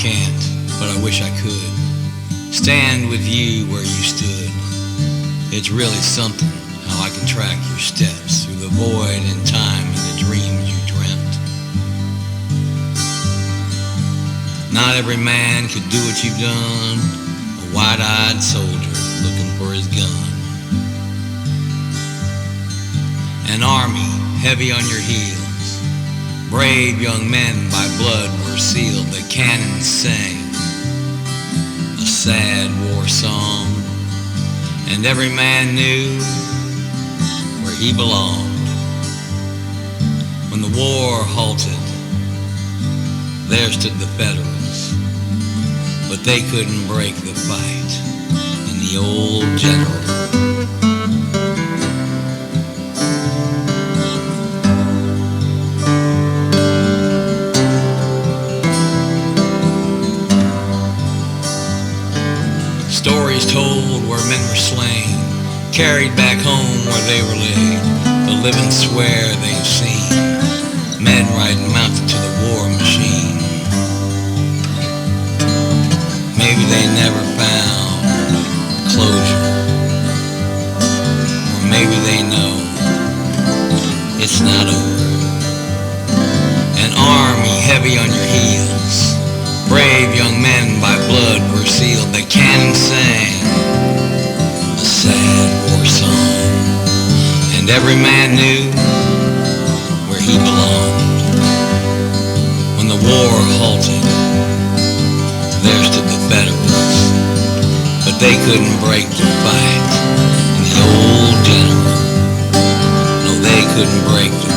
can't, but I wish I could stand with you where you stood. It's really something how I can track your steps through the void in time and the dreams you dreamt. Not every man could do what you've done, a wide-eyed soldier looking for his gun. An army heavy on your heels, brave young men by blood were sealed. The cannons sang a sad war song, and every man knew where he belonged. When the war halted, there stood the Federals, but they couldn't break the fight in the old general. Stories told where men were slain, carried back home where they were laid. The living swear they've seen men riding mounted to the war machine. Maybe they never found closure, or maybe they know it's not over. An army heavy on your heels, brave young men by blood were sealed. The cannon sang a sad war song, and every man knew where he belonged. When the war halted, there stood the Federals, but they couldn't break the fight in the old general. No, they couldn't break the